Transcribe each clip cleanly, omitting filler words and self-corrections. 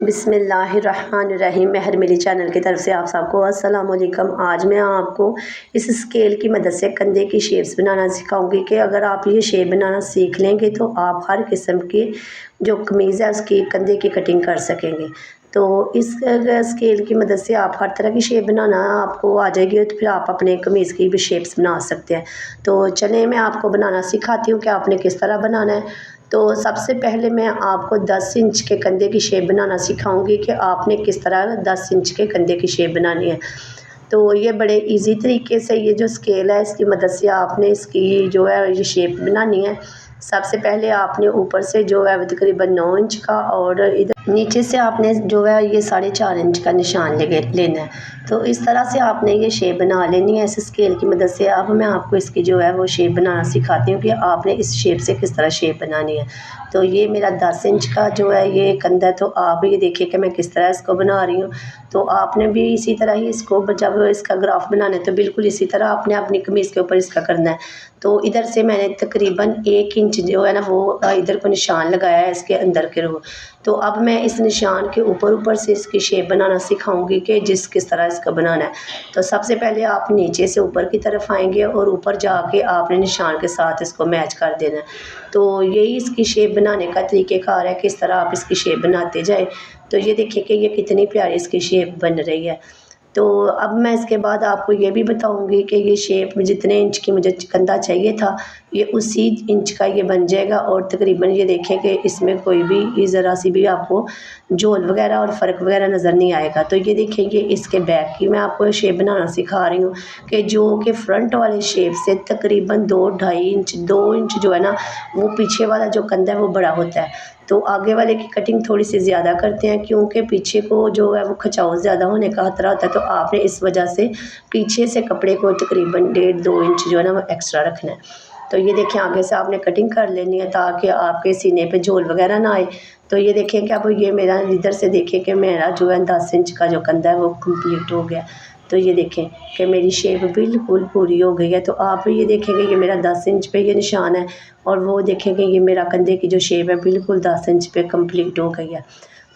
बिस्मिल्लाहिर्रहमानिर्रहीम। मेहर मिली चैनल की तरफ से आप सबको अस्सलाम वालेकुम। आज मैं आपको इस स्केल की मदद से कंधे की शेप्स बनाना सिखाऊंगी कि अगर आप ये शेप बनाना सीख लेंगे तो आप हर किस्म की जो कमीज़ है उसकी कंधे की कटिंग कर सकेंगे। तो इस स्केल की मदद से आप हर तरह की शेप बनाना आपको आ जाएगी, तो फिर आप अपने कमीज़ की भी शेप्स बना सकते हैं। तो चलें मैं आपको बनाना सिखाती हूँ कि आपने किस तरह बनाना है। तो सबसे पहले मैं आपको 10 इंच के कंधे की शेप बनाना सिखाऊंगी कि आपने किस तरह 10 इंच के कंधे की शेप बनानी है। तो ये बड़े इजी तरीके से ये जो स्केल है इसकी मदद से आपने इसकी जो है ये शेप बनानी है। सबसे पहले आपने ऊपर से जो है वो तकरीबन 9 इंच का और इधर नीचे से आपने जो है ये 4.5 इंच का निशान लेना है। तो इस तरह से आपने ये शेप बना लेनी है इस स्केल की मदद से। अब मैं आपको इसकी जो है वो शेप बनाना सिखाती हूँ कि आपने इस शेप से किस तरह शेप बनानी है। तो ये मेरा 10 इंच का जो है ये कंधा है, तो आप ये देखिए कि मैं किस तरह इसको बना रही हूँ। तो आपने भी इसी तरह ही इसको जब इसका ग्राफ बनाना है तो बिल्कुल इसी तरह आपने अपनी कमीज़ के ऊपर इसका करना है। तो इधर से मैंने तकरीबन 1 इंच जो है ना वो इधर को निशान लगाया है इसके अंदर के रो। तो अब मैं इस निशान के ऊपर से इसकी शेप बनाना सिखाऊंगी कि किस तरह इसका बनाना है। तो सबसे पहले आप नीचे से ऊपर की तरफ आएंगे और ऊपर जाके आपने निशान के साथ इसको मैच कर देना है। तो यही इसकी शेप बनाने का तरीक़ेकार है, किस तरह आप इसकी शेप बनाते जाए। तो ये देखिए कि ये कितनी प्यारी इसकी शेप बन रही है। तो अब मैं इसके बाद आपको ये भी बताऊंगी कि ये शेप में जितने इंच की मुझे कंधा चाहिए था ये उसी इंच का ये बन जाएगा। और तकरीबन ये देखें कि इसमें कोई भी ज़रा सी भी आपको झोल वगैरह और फ़र्क वगैरह नज़र नहीं आएगा। तो ये देखिए ये इसके बैक की मैं आपको शेप बनाना सिखा रही हूँ कि जो कि फ्रंट वाले शेप से तकरीबन 2 इंच जो है ना वो पीछे वाला जो कंधा है वो बड़ा होता है। तो आगे वाले की कटिंग थोड़ी सी ज़्यादा करते हैं क्योंकि पीछे को जो है वो खिंचाव ज़्यादा होने का खतरा होता है। तो आपने इस वजह से पीछे से कपड़े को तकरीबन 1.5-2 इंच जो है ना वो एक्स्ट्रा रखना है। तो ये देखें आगे से आपने कटिंग कर लेनी है ताकि आपके सीने पे झोल वगैरह ना आए। तो ये देखें कि अब ये मेरा इधर से देखें कि मेरा जो है 10 इंच का जो कंधा है वो कंप्लीट हो गया। तो ये देखें कि मेरी शेप बिल्कुल पूरी हो गई है। तो आप ये देखेंगे ये मेरा 10 इंच पे ये निशान है और वो देखेंगे ये मेरा कंधे की जो शेप है बिल्कुल 10 इंच पे कंप्लीट हो गई है।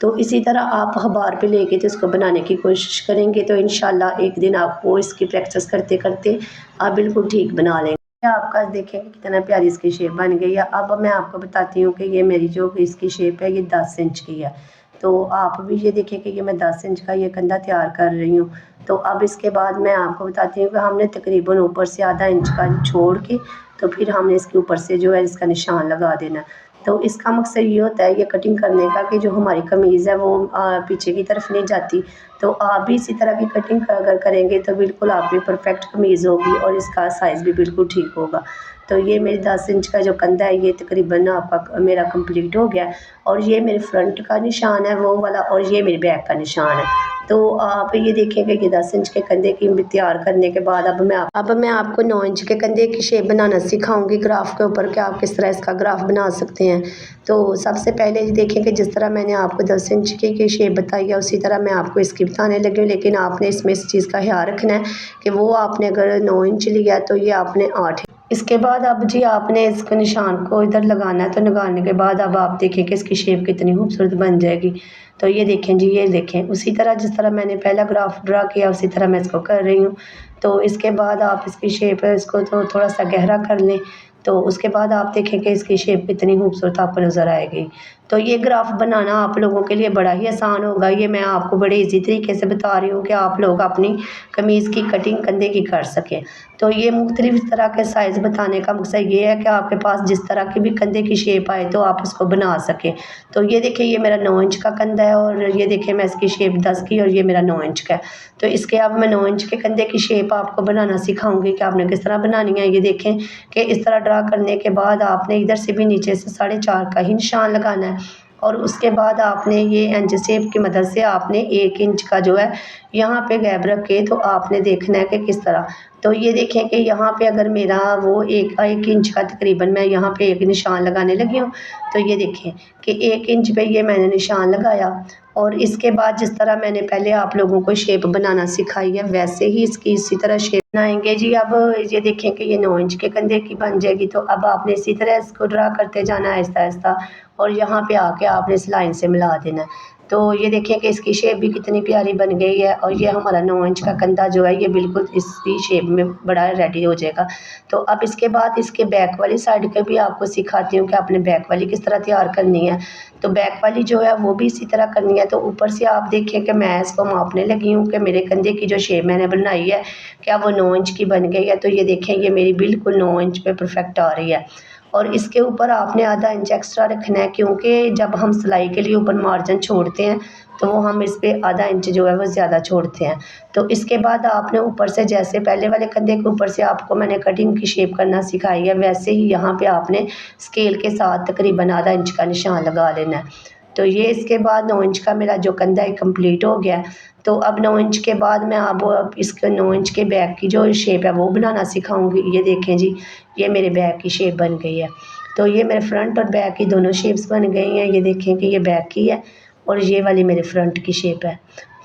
तो इसी तरह आप अखबार पे लेके तो इसको बनाने की कोशिश करेंगे तो इंशाल्लाह एक दिन आपको इसकी प्रैक्टिस करते करते आप बिल्कुल ठीक बना लेंगे। आपका देखेंगे कितना प्यारी इसकी शेप बन गई है। अब मैं आपको बताती हूँ कि ये मेरी जो इसकी शेप है ये 10 इंच की है। तो आप भी ये देखें कि ये मैं 10 इंच का ये कंधा तैयार कर रही हूँ। तो अब इसके बाद मैं आपको बताती हूँ कि हमने तकरीबन ऊपर से आधा इंच का छोड़ के तो फिर हमने इसके ऊपर से जो है इसका निशान लगा देना। तो इसका मकसद ये होता है ये कटिंग करने का कि जो हमारी कमीज़ है वो पीछे की तरफ नहीं जाती। तो आप भी इसी तरह की कटिंग अगर करेंगे तो बिल्कुल आपकी परफेक्ट कमीज़ होगी और इसका साइज़ भी बिल्कुल ठीक होगा। तो ये मेरी 10 इंच का जो कंधा है ये तकरीबन आपका मेरा कंप्लीट हो गया। और ये मेरे फ्रंट का निशान है वो वाला और ये मेरे बैक का निशान है। तो आप ये देखेंगे कि 10 इंच के कंधे की तैयार करने के बाद अब मैं आपको 9 इंच के कंधे की शेप बनाना सिखाऊंगी ग्राफ के ऊपर कि आप किस तरह इसका ग्राफ बना सकते हैं। तो सबसे पहले ये देखें कि जिस तरह मैंने आपको 10 इंच की शेप बताई है उसी तरह मैं आपको इसकी बताने लगी हूँ। लेकिन आपने इसमें इस चीज़ का ख्याल रखना है कि वो आपने अगर 9 इंच लिया तो ये आपने 8। इसके बाद अब जी आपने इसके निशान को इधर लगाना है। तो लगाने के बाद अब आप देखें कि इसकी शेप कितनी खूबसूरत बन जाएगी। तो ये देखें जी ये देखें उसी तरह जिस तरह मैंने पहला ग्राफ ड्रा किया उसी तरह मैं इसको कर रही हूँ। तो इसके बाद आप इसकी शेप है इसको तो थोड़ा सा गहरा कर लें। तो उसके बाद आप देखें कि इसकी शेप कितनी खूबसूरत आपको नज़र आएगी। तो ये ग्राफ बनाना आप लोगों के लिए बड़ा ही आसान होगा। ये मैं आपको बड़े इजी तरीके से बता रही हूँ कि आप लोग अपनी कमीज़ की कटिंग कंधे की कर सकें। तो ये मुख्तलिफ तरह के साइज़ बताने का मकसद ये है कि आपके पास जिस तरह की भी कंधे की शेप आए तो आप उसको बना सकें। तो ये देखिए ये मेरा 9 इंच का कंधा है और ये देखिए मैं इसकी शेप 10 की और ये मेरा 9 इंच का है। तो इसके अब मैं 9 इंच के कंधे की शेप आपको बनाना सिखाऊंगी कि आपने किस तरह बनानी है। ये देखें कि इस तरह ड्रा करने के बाद आपने इधर से भी नीचे से 4.5 का ही निशान लगाना है। और उसके बाद आपने ये एंच शेप की मदद से आपने 1 इंच का जो है यहाँ पे गैप रख के तो आपने देखना है कि किस तरह। तो ये देखें कि यहाँ पे अगर मेरा वो एक इंच का तकरीबन मैं यहाँ पे एक निशान लगाने लगी हूँ। तो ये देखें कि 1 इंच पे ये मैंने निशान लगाया। और इसके बाद जिस तरह मैंने पहले आप लोगों को शेप बनाना सिखाई है वैसे ही इसकी इसी तरह शेप बनाएंगे जी। अब ये देखें कि ये 9 इंच के कंधे की बन जाएगी। तो अब आपने इसी तरह इसको ड्रा करते जाना है आहिस्ता आहिस्ता और यहाँ पे आके आपने इस लाइन से मिला देना है। तो ये देखिए कि इसकी शेप भी कितनी प्यारी बन गई है। और ये हमारा 9 इंच का कंधा जो है ये बिल्कुल इसी शेप में बड़ा रेडी हो जाएगा। तो अब इसके बाद इसके बैक वाली साइड के भी आपको सिखाती हूँ कि आपने बैक वाली किस तरह तैयार करनी है। तो बैक वाली जो है वो भी इसी तरह करनी है। तो ऊपर से आप देखें कि मैं इसको मापने लगी हूँ कि मेरे कंधे की जो शेप मैंने बनाई है क्या वो 9 इंच की बन गई है। तो ये देखें ये मेरी बिल्कुल 9 इंच पे परफेक्ट आ रही है। और इसके ऊपर आपने आधा इंच एक्स्ट्रा रखना है, क्योंकि जब हम सिलाई के लिए ऊपर मार्जिन छोड़ते हैं तो वो हम इस पे आधा इंच जो है वो ज़्यादा छोड़ते हैं। तो इसके बाद आपने ऊपर से जैसे पहले वाले कंधे के ऊपर से आपको मैंने कटिंग की शेप करना सिखाई है, वैसे ही यहाँ पे आपने स्केल के साथ तकरीबन आधा इंच का निशान लगा लेना है। तो ये इसके बाद 9 इंच का मेरा जो कंधा है कंप्लीट हो गया। तो अब 9 इंच के बाद मैं अब इसके 9 इंच के बैक की जो शेप है वो बनाना सिखाऊंगी। ये देखें जी, ये मेरे बैक की शेप बन गई है। तो ये मेरे फ्रंट और बैक की दोनों शेप्स बन गई हैं। ये देखें कि ये बैक की है और ये वाली मेरे फ्रंट की शेप है।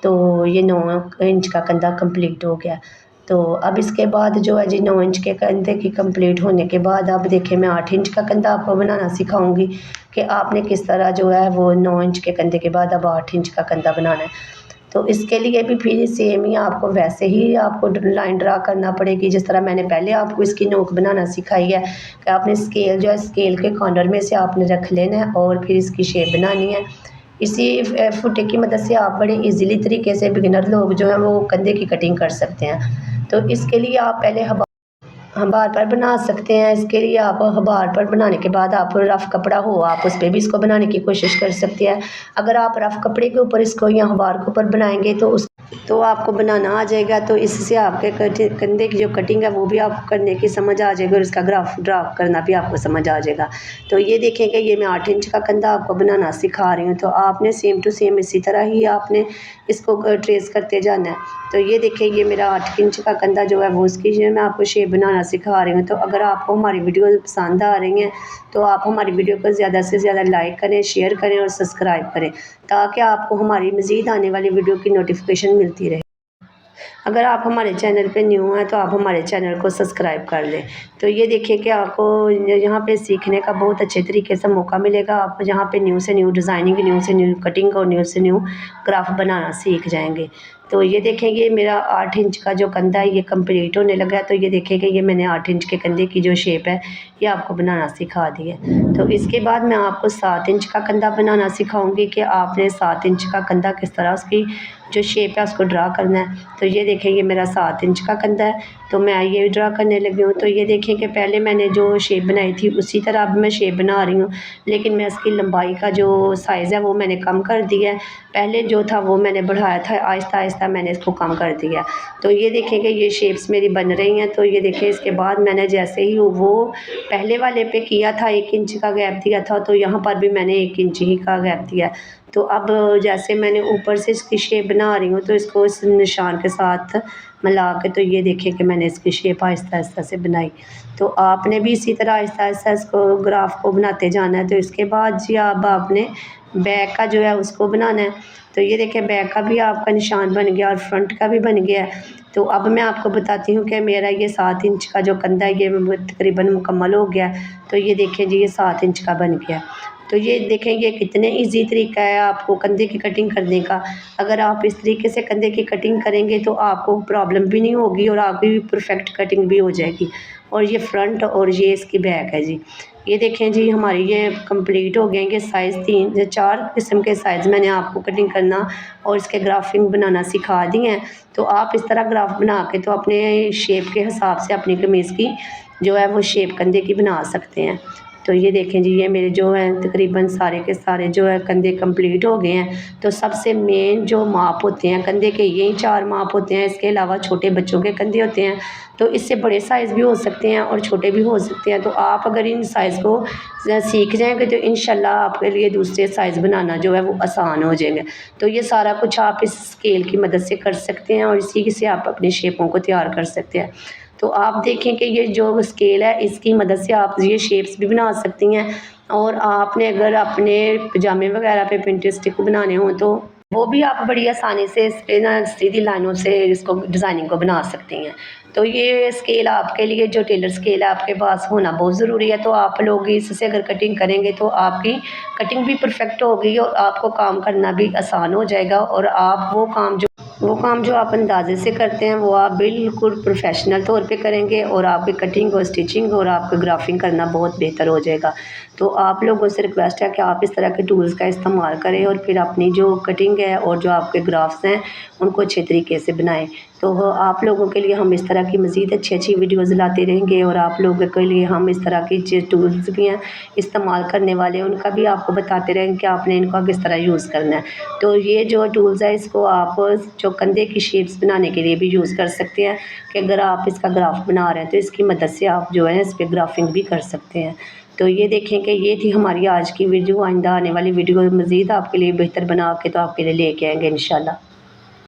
तो ये 9 इंच का कंधा कंप्लीट हो गया। तो अब इसके बाद जो है जी 9 इंच के कंधे की कंप्लीट होने के बाद अब देखिए मैं 8 इंच का कंधा आपको बनाना सिखाऊंगी कि आपने किस तरह जो है वो 9 इंच के कंधे के बाद अब 8 इंच का कंधा बनाना है। तो इसके लिए भी फिर सेम ही आपको वैसे ही आपको लाइन ड्रा करना पड़ेगी जिस तरह मैंने पहले आपको इसकी नोक बनाना सिखाई है कि आपने स्केल जो है स्केल के कॉर्नर में से आपने रख लेना है और फिर इसकी शेप बनानी है। इसी फुटे की मदद से आप बड़े इजीली तरीके से बिगिनर लोग जो हैं वो कंधे की कटिंग कर सकते हैं। तो इसके लिए आप पहले हबार पर बना सकते हैं। इसके लिए आप हबार पर बनाने के बाद आप रफ़ कपड़ा हो आप उस पर भी इसको बनाने की कोशिश कर सकते हैं। अगर आप रफ़ कपड़े के ऊपर इसको या हबार के ऊपर बनाएंगे तो आपको बनाना आ जाएगा। तो इससे आपके कंधे की जो कटिंग है वो भी आपको करने की समझ आ जाएगी और इसका ग्राफ ड्राफ्ट करना भी आपको समझ आ जाएगा। तो ये देखें कि ये मैं 8 इंच का कंधा आपको बनाना सिखा रही हूँ। तो आपने सेम टू सेम इसी तरह ही आपने इसको ट्रेस करते जाना है। तो ये देखें ये मेरा 8 इंच का कंधा जो है वो उसकी जो मैं आपको शेप बनाना सिखा रही हूँ। तो अगर आपको हमारी वीडियो पसंद आ रही हैं तो आप हमारी वीडियो को ज़्यादा से ज़्यादा लाइक करें, शेयर करें और सब्सक्राइब करें, ताकि आपको हमारी मज़ीद आने वाली वीडियो की नोटिफिकेशन मिलती रहे। अगर आप हमारे चैनल पे न्यू हैं तो आप हमारे चैनल को सब्सक्राइब कर लें। तो ये देखिए कि आपको यहाँ पे सीखने का बहुत अच्छे तरीके से मौका मिलेगा। आप यहाँ पे न्यू से न्यू डिज़ाइनिंग, न्यू से न्यू कटिंग और न्यू से न्यू क्राफ्ट बनाना सीख जाएंगे। तो ये देखें ये मेरा 8 इंच का जो कंधा है ये कंप्लीट होने लगा है। तो ये देखें कि ये मैंने 8 इंच के कंधे की जो शेप है ये आपको बनाना सिखा दी है। तो इसके बाद मैं आपको 7 इंच का कंधा बनाना सिखाऊंगी कि आपने 7 इंच का कंधा किस तरह उसकी जो शेप है उसको ड्रा करना है। तो ये देखें ये मेरा 7 इंच का कंधा है। तो मैं ये ड्रा करने लगी हूँ। तो ये देखें कि पहले मैंने जो शेप बनाई थी उसी तरह अब मैं शेप बना रही हूँ, लेकिन मैं इसकी लंबाई का जो साइज़ है वो मैंने कम कर दिया है। पहले जो था वो मैंने बढ़ाया था, आहिस्ता आहिस्ता मैंने इसको कम कर दिया। तो ये देखें कि ये शेप्स मेरी बन रही हैं। तो ये देखें इसके बाद मैंने जैसे ही वो पहले वाले पे किया था 1 इंच का गैप दिया था, तो यहाँ पर भी मैंने 1 इंच ही का गैप दिया। तो अब जैसे मैंने ऊपर से इसकी शेप बना रही हूँ तो इसको इस निशान के साथ मिला के तो ये देखें कि मैंने इसकी शेप आहिस्ता आहिस्ता से बनाई। तो आपने भी इसी तरह आहिस्ता आहिस्ता इसको ग्राफ को बनाते जाना है। तो इसके बाद जी अब आपने बैक का जो है उसको बनाना है। तो ये देखें बैक का भी आपका निशान बन गया और फ्रंट का भी बन गया है। तो अब मैं आपको बताती हूँ कि मेरा ये 7 इंच का जो कंधा है ये तकरीबन मुकम्मल हो गया। तो ये देखें जी ये 7 इंच का बन गया। तो ये देखें ये कितने इजी तरीका है आपको कंधे की कटिंग करने का। अगर आप इस तरीके से कंधे की कटिंग करेंगे तो आपको प्रॉब्लम भी नहीं होगी और आपकी परफेक्ट कटिंग भी हो जाएगी। और ये फ्रंट और ये इसकी बैक है जी। ये देखें जी हमारी ये कंप्लीट हो गए। ये साइज़ 3 या 4 किस्म के साइज़ मैंने आपको कटिंग करना और इसके ग्राफिंग बनाना सिखा दी हैं। तो आप इस तरह ग्राफ बना के तो अपने शेप के हिसाब से अपनी कमीज़ की जो है वो शेप कंधे की बना सकते हैं। तो ये देखें जी ये मेरे जो हैं तकरीबन सारे के सारे जो है कंधे कंप्लीट हो गए हैं। तो सबसे मेन जो माप होते हैं कंधे के यही 4 माप होते हैं। इसके अलावा छोटे बच्चों के कंधे होते हैं, तो इससे बड़े साइज़ भी हो सकते हैं और छोटे भी हो सकते हैं। तो आप अगर इन साइज़ को सीख जाएंगे तो इंशाल्लाह आपके लिए दूसरे साइज़ बनाना जो है वो आसान हो जाएंगे। तो ये सारा कुछ आप इस स्केल की मदद से कर सकते हैं और इसी से आप अपनी शेपों को तैयार कर सकते हैं। तो आप देखें कि ये जो स्केल है इसकी मदद से आप ये शेप्स भी बना सकती हैं। और आपने अगर अपने पजामे वगैरह पे प्रिंटेड स्टिक बनाने हों तो वो भी आप बड़ी आसानी से इस पे ना सीधी लाइनों से इसको डिज़ाइनिंग को बना सकती हैं। तो ये स्केल आपके लिए जो टेलर स्केल है आपके पास होना बहुत ज़रूरी है। तो आप लोग इससे अगर कटिंग करेंगे तो आपकी कटिंग भी परफेक्ट होगी और आपको काम करना भी आसान हो जाएगा, और आप वो काम जो आप अंदाज़े से करते हैं वो आप बिल्कुल प्रोफेशनल तौर पे करेंगे, और आपकी कटिंग और स्टिचिंग और आपका ग्राफिंग करना बहुत बेहतर हो जाएगा। तो आप लोगों से रिक्वेस्ट है कि आप इस तरह के टूल्स का इस्तेमाल करें और फिर अपनी जो कटिंग है और जो आपके ग्राफ्स हैं उनको अच्छे तरीके से बनाएं। तो आप लोगों के लिए हम इस तरह की मज़ीद अच्छी अच्छी वीडियोज़ लाते रहेंगे, और आप लोगों के लिए हम इस तरह की जो टूल्स भी हैं इस्तेमाल करने वाले उनका भी आपको बताते रहेंगे कि आपने इनका किस तरह यूज़ करना है। तो ये जो टूल्स है इसको आप जो कंधे की शेप्स बनाने के लिए भी यूज़ कर सकते हैं, कि अगर आप इसका ग्राफ बना रहे हैं तो इसकी मदद से आप जो है इस पर ग्राफिंग भी कर सकते हैं। तो ये देखें कि ये थी हमारी आज की वीडियो। आइंदा आने वाली वीडियो मज़ीद आपके लिए बेहतर बना के तो आपके लिए लेके आएंगे इंशाल्लाह।